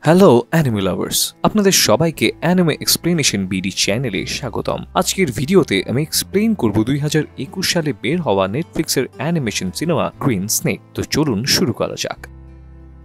Hello anime lovers, আপনাদের সবাইকে anime explanation BD চ্যানেলে স্বাগতম। আজকের ভিডিওতে আমি এক্সপ্লেন করব 2021 সালে বের হওয়া নেটফ্লিক্সের অ্যানিমেশন সিনেমা গ্রিন স্নেক। তো চলুন শুরু করা যাক।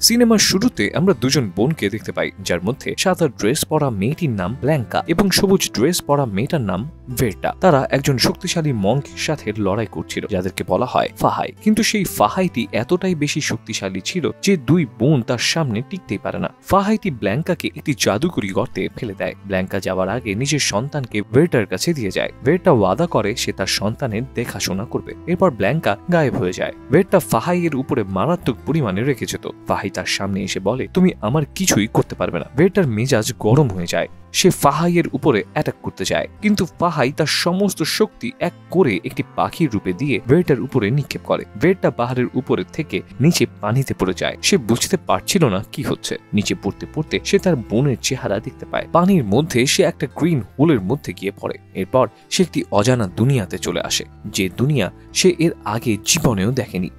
সিনেমার শুরুতে আমরা দুজন বোনকে দেখতে পাই, যার মধ্যে সাদা ড্রেস পরা মেয়েটির নাম ব্ল্যাঙ্কা এবং সবুজ ড্রেস পরা মেয়েটার নাম ভেরটা। তারা একজন শক্তিশালী মঙ্কের সাথে লড়াই করছিল, যাদেরকে বলা হয় ফাহাই। কিন্তু সেই ফাহাইটি এতটাই বেশি শক্তিশালী ছিল যে দুই বোন তার সামনে টিকতেই পারে না। ফাহাইটি ব্ল্যাঙ্কাকে একটি জাদুকরি গর্তে ফেলে দেয়। ব্ল্যাঙ্কা যাওয়ার আগে নিজের সন্তানকে ভেরটার কাছে দিয়ে যায়। ভেরটা ওয়াদা করে সে তার সন্তানের দেখাশোনা করবে। এরপর ব্ল্যাঙ্কা গায়েব হয়ে যায়। ভেরটা ফাহাইয়ের উপরে মারাত্মক পরিমাণে রেখে যেত। ফাহাই তার সামনে এসে বলে, তুমি আমার কিছুই করতে পারবে না। ভেরটার মেজাজ গরম হয়ে যায়। সে ফাহাইয়ের উপরে অ্যাটাক করতে যায়, কিন্তু ফাহাই তার সমস্ত শক্তি এক করে একটি পাখির রূপে দিয়ে ভেরটার উপরে নিক্ষেপ করে। ভেরটা পাহাড়ের উপরে থেকে নিচে পানিতে পড়ে যায়। সে বুঝতে পারছিল না কি হচ্ছে। নিচে পড়তে পড়তে সে তার বোনের চেহারা দেখতে পায়। পানির মধ্যে সে একটা গ্রিন হোলের মধ্যে গিয়ে পড়ে। এরপর সে একটি অজানা দুনিয়াতে চলে আসে, যে দুনিয়া সে এর আগে জীবনেও দেখেনি।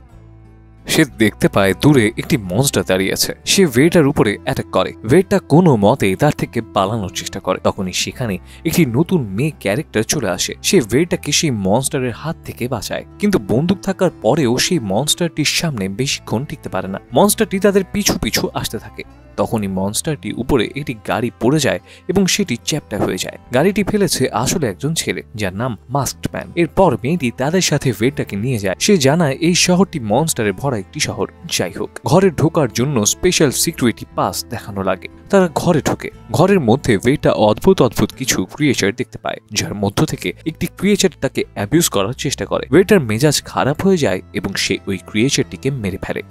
সে দেখতে পায় দূরে একটি মনস্টার দাঁড়িয়ে আছে। সে ভেরটার উপরে অ্যাটাক করে। ভেরটা কোনো মতে তার থেকে পালানোর চেষ্টা করে। তখনই সেখানে একটি নতুন মেয়ে ক্যারেক্টার চলে আসে। সে ভেরটাকে সেই মনস্টারের হাত থেকে বাঁচায়, কিন্তু বন্দুক থাকার পরেও সেই মনস্টারটির সামনে বেশিক্ষণ টিকতে পারে না। মনস্টারটি তাদের পিছু পিছু আসতে থাকে। তখনই মনস্টারটি উপরে একটি গাড়ি পড়ে যায় এবং সেটি চ্যাপ্টা হয়ে যায়। গাড়িটি ফেলেছে আসলে একজন ছেলে, যার নাম মাস্কড ম্যান। এরপর মেয়েটি তাদের সাথে ভেরটাকে নিয়ে যায়। সে জানায় এই শহরটি মনস্টারে ভরা একটি শহর। যাই হোক, ঘরে ঢোকার জন্য স্পেশাল সিকিউরিটি পাস দেখানো লাগে। তারা ঘরে ঢোকে। ঘরের মধ্যে ভেরটা অদ্ভুত অদ্ভুত কিছু ক্রিয়েচার দেখতে পায়, যার মধ্য থেকে একটি ক্রিয়েচার তাকে অ্যাবিউজ করার চেষ্টা করে। ভেরটার মেজাজ খারাপ হয়ে যায় এবং সে ওই ক্রিয়েচারটিকে মেরে ফেলে।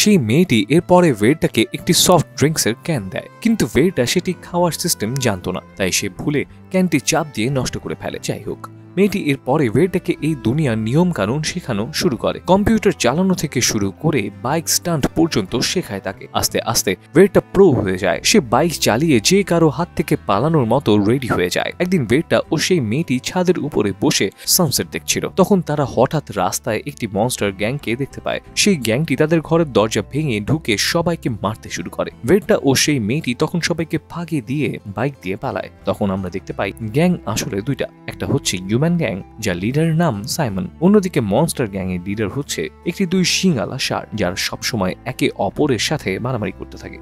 সেই মেয়েটি এরপরে ভেরটাকে একটি সফট ড্রিঙ্কসের ক্যান দেয়, কিন্তু ভেরটা সেটি খাওয়ার সিস্টেম জানতো না, তাই সে ভুলে ক্যানটি চাপ দিয়ে নষ্ট করে ফেলে। যাই হোক, মেয়েটি এরপরে ভেরটাকে এই দুনিয়ার নিয়ম কানুন শেখানো শুরু করে। কম্পিউটার চালানো থেকে শুরু করে বাইক স্টান্ট পর্যন্ত শেখায় তাকে। আস্তে আস্তে ভেরটা প্রো হয়ে যায়। সে বাইক চালিয়ে যে কারো হাত থেকে পালানোর মতো রেডি হয়ে যায়। একদিন ভেরটা ও সেই মেয়েটি ছাদের উপরে বসে সানসেট দেখছিল। তখন তারা হঠাৎ রাস্তায় একটি মনস্টার গ্যাংকে দেখতে পায়। সেই গ্যাংটি তাদের ঘরের দরজা ভেঙে ঢুকে সবাইকে মারতে শুরু করে। ভেরটা ও সেই মেয়েটি তখন সবাইকে ফাঁকি দিয়ে বাইক দিয়ে পালায়। তখন আমরা দেখতে পাই গ্যাং আসলে দুইটা। একটা হচ্ছে গ্যাং, যার লিডারের নাম সাইমন। অন্যদিকে মনস্টার গ্যাং এর লিডার হচ্ছে একটি দুই শিঙালা ষাঁড়, যারা সবসময় একে অপরের সাথে মারামারি করতে থাকে।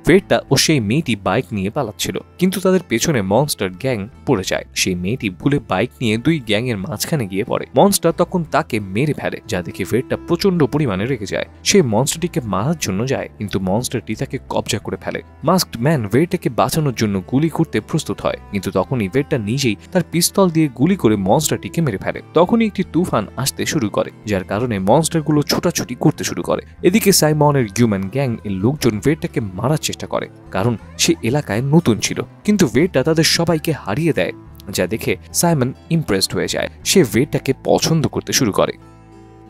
ভেরটা ও সেই মেয়েটি বাইক নিয়ে পালাচ্ছিল, কিন্তু তাদের পেছনে মনস্টার গ্যাং পড়ে যায়। সেই মেয়েটি ভুলে বাইক নিয়ে দুই গ্যাং এর মাঝখানে গিয়ে পড়ে। মনস্টার তখন তাকে মেরে ফেলে, যা দেখে ভেরটা প্রচন্ড পরিমাণে রেগে যায়। সে মনস্টারটিকে মারার জন্য যায়, কিন্তু মনস্টারটি তাকে কবজা করে ফেলে। মাস্কড ম্যান ভেরটাকে বাঁচানোর জন্য গুলি করতে প্রস্তুত হয়, কিন্তু তখনই ভেরটা নিজেই তার পিস্তল দিয়ে গুলি করে মনস্টারটিকে মেরে ফেলে। তখনই একটি তুফান আসতে শুরু করে, যার কারণে মনস্টারগুলো ছোটাছুটি করতে শুরু করে। এদিকে সাইমনের হিউম্যান গ্যাং এর লোকজন ভেরটাকে মারার চেষ্টা করে, কারণ সে এলাকায় নতুন ছিল। কিন্তু ভেরটা তাদের সবাইকে হারিয়ে দেয়, যা দেখে সাইমন ইমপ্রেসড হয়ে যায়। সে ভেরটাকে পছন্দ করতে শুরু করে।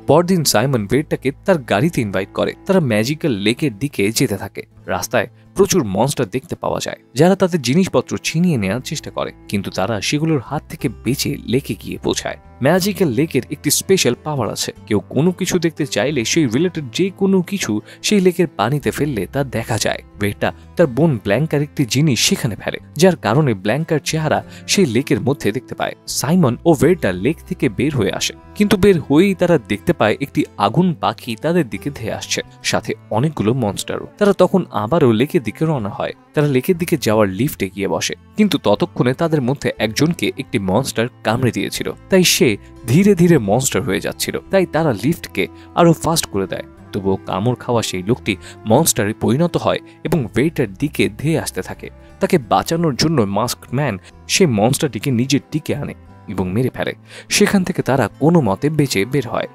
পরদিন সাইমন ভেরটাকে তার গাড়িতে ইনভাইট করে। তারা ম্যাজিক্যাল লেকের দিকে যেতে থাকে। রাস্তায় প্রচুর মনস্টার দেখতে পাওয়া যায়, যারা তাদের জিনিসপত্র ছিনিয়ে নেওয়ার চেষ্টা করে, কিন্তু তারা সেগুলোর হাত থেকে বেঁচে লেকে গিয়ে পৌঁছায়। ম্যাজিক্যাল লেকের একটি স্পেশাল পাওয়ার আছে। কেউ কোনো কিছু দেখতে চাইলে সেই রিলেটেড যে কোনো কিছু সেই লেকের পানিতে ফেললে তা দেখা যায়। ভেরটা তার বোন ব্ল্যাঙ্কার একটি জিনিস সেখানে ফেলে, যার কারণে ব্ল্যাঙ্কার চেহারা সেই লেকের মধ্যে দেখতে পায়। সাইমন ও ভেরটা লেক থেকে বের হয়ে আসে, কিন্তু বের হয়েই তারা দেখতে পায় একটি আগুন পাখি তাদের দিকে ধেয়ে আসছে, সাথে অনেকগুলো মনস্টারও। তারা তখন আবারও লেকের দিকে রওনা হয়। তারা লেকের দিকে যাওয়ার লিফটে গিয়ে বসে, কিন্তু ততক্ষণে তাদের মধ্যে একজনকে একটি মনস্টার কামড়ে দিয়েছিল, তাই সে ধীরে ধীরে মনস্টার হয়ে যাচ্ছিল। তাই তারা লিফটকে আরো ফাস্ট করে দেয়। তবুও কামড় খাওয়া সেই লোকটি মনস্টারে পরিণত হয় এবং ভেরটার দিকে ধেয়ে আসতে থাকে। তাকে বাঁচানোর জন্য মাস্কড ম্যান সেই মনস্টারটিকে নিজের দিকে আনে এবং মেরে ফেলে। সেখান থেকে তারা কোনো মতে বেঁচে বের হয়।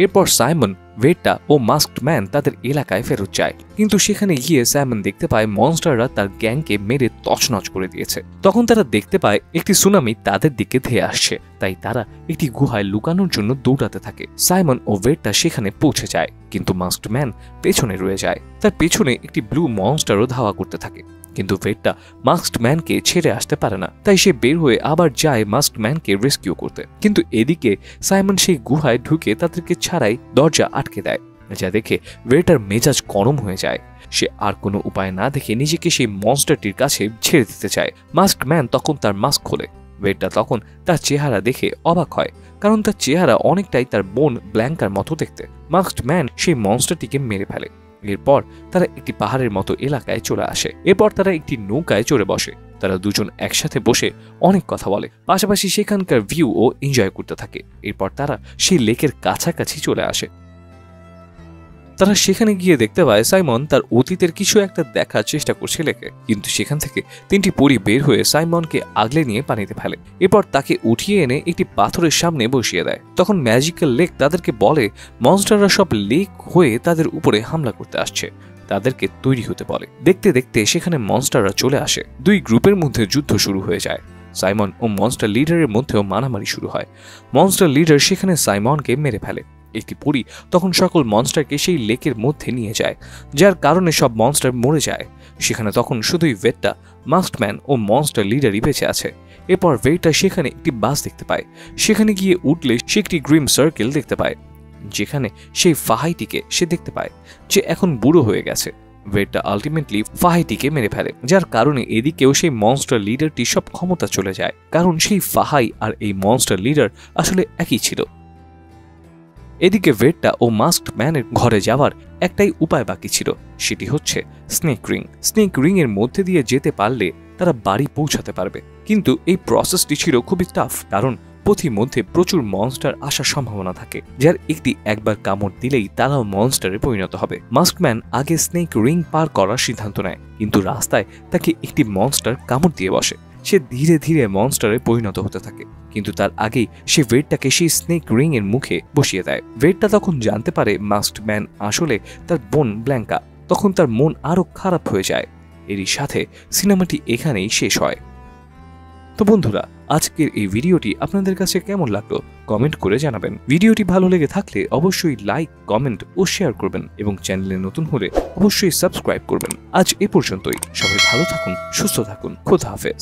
এরপর সাইমন, ভেরটা ও মাস্কড ম্যান তাদের এলাকায় ফেরত যায়, কিন্তু সেখানে গিয়ে সাইমন দেখতে পায় মনস্টাররা তার গ্যাংকে মেরে তছনছ করে দিয়েছে। তখন তারা দেখতে পায় একটি সুনামি তাদের দিকে ধেয়ে আসছে, তাই তারা একটি গুহায় লুকানোর জন্য দৌড়াতে থাকে। সাইমন ও ভেরটা সেখানে পৌঁছে যায়, কিন্তু মাস্কড ম্যান পেছনে রয়ে যায়। তার পেছনে একটি ব্লু মনস্টারও ধাওয়া করতে থাকে, কিন্তু ভেরটা মাস্কড ম্যানকে ছেড়ে আসতে পারে না। তাই সে বের হয়ে আবার যায় মাস্কড ম্যানকে রেস্কিউ করতে। কিন্তু এদিকে সাইমন সেই গুহায় ঢুকে তাদেরকে ছাড়াই দরজা আটকে দেয়। যা দেখে ওয়েটার মেজাজ গরম হয়ে যায়। সে আর কোনো উপায় না দেখে নিজেকে সেই মনস্টারটির কাছে ছেড়ে দিতে চায়। মাস্কড ম্যান তখন তার মাস্ক খোলে। ওয়েটার তখন তার চেহারা দেখে অবাক হয়, কারণ তার চেহারা অনেকটাই তার বোন ব্ল্যাঙ্কার মতো দেখতে। মাস্কড ম্যান সেই মনস্টারটিকে মেরে ফেলে। এরপর তারা একটি পাহাড়ের মতো এলাকায় চলে আসে। এরপর তারা একটি নৌকায় চড়ে বসে। তারা দুজন একসাথে বসে অনেক কথা বলে, পাশাপাশি সেখানকার ভিউ ও এনজয় করতে থাকে। এরপর তারা সেই লেকের কাছাকাছি চলে আসে। তারা সেখানে গিয়ে দেখতে পায় সাইমন তার অতীতের কিছু একটা দেখার চেষ্টা করছে লেকে, কিন্তু সেখান থেকে 3টি পরী বের হয়ে সাইমনকে আগলে নিয়ে পানিতে ফেলে। এরপর তাকে উঠিয়ে এনে একটি পাথরের সামনে বসিয়ে দেয়। তখন ম্যাজিক্যাল লেক তাদেরকে বলে মনস্টাররা সব লেক হয়ে তাদের উপরে হামলা করতে আসছে, তাদেরকে তৈরি হতে বলে। দেখতে দেখতে সেখানে মনস্টাররা চলে আসে। দুই গ্রুপের মধ্যে যুদ্ধ শুরু হয়ে যায়। সাইমন ও মনস্টার লিডারের মধ্যেও মারামারি শুরু হয়। মনস্টার লিডার সেখানে সাইমনকে মেরে ফেলে। একটি পরী তখন সকল মনস্টারকে সেই লেকের মধ্যে নিয়ে যায়, যার কারণে সব মনস্টার মরে যায়। সেখানে তখন শুধুই ভেট্টা, মাস্কড ম্যান ও মনস্টার লিডারই বেঁচে আছে। এরপর ভেট্টা সেখানে একটি বাস দেখতে পায়। সেখানে গিয়ে উঠলে সে একটি গ্রিম সার্কেল দেখতে পায়, যেখানে সেই ফাহাইটিকে সে দেখতে পায়, যে এখন বুড়ো হয়ে গেছে। ভেট্টা আলটিমেটলি ফাহাইটিকে মেরে ফেলে, যার কারণে এদিকেও সেই মনস্টার লিডারটি সব ক্ষমতা চলে যায়, কারণ সেই ফাহাই আর এই মনস্টার লিডার আসলে একই ছিল। এদিকে ভেট্টা ও মাস্কড ম্যানের ঘরে যাওয়ার একটাই উপায় বাকি ছিল, সেটি হচ্ছে স্নেক রিং। স্নেক রিং এর মধ্যে দিয়ে যেতে পারলে তারা বাড়ি পৌঁছাতে পারবে, কিন্তু এই প্রসেসটি ছিল খুবই টাফ, কারণ পথির মধ্যে প্রচুর মনস্টার আসার সম্ভাবনা থাকে, যার একটি একবার কামড় দিলেই তারাও মনস্টারে পরিণত হবে। মাস্কড ম্যান আগে স্নেক রিং পার করার সিদ্ধান্ত নেয়, কিন্তু রাস্তায় তাকে একটি মনস্টার কামড় দিয়ে বসে। সে ধীরে ধীরে মনস্টারে পরিণত হতে থাকে, কিন্তু তার আগেই সে ভেটটাকে সেই স্নেক রিং এর মুখে বসিয়ে দেয়। ভেটটা তখন জানতে পারে মাস্কড ম্যান আসলে তার বোন ব্ল্যাঙ্কা। তখন তার মন আরো খারাপ হয়ে যায়। এরই সাথে সিনেমাটি এখানেই শেষ হয়। তো বন্ধুরা, আজকের এই ভিডিওটি আপনাদের কাছে কেমন লাগলো কমেন্ট করে জানাবেন। ভিডিওটি ভালো লেগে থাকলে অবশ্যই লাইক, কমেন্ট ও শেয়ার করবেন, এবং চ্যানেলে নতুন হলে অবশ্যই সাবস্ক্রাইব করবেন। আজ এ পর্যন্তই। সবাই ভালো থাকুন, সুস্থ থাকুন। খোদা হাফেজ।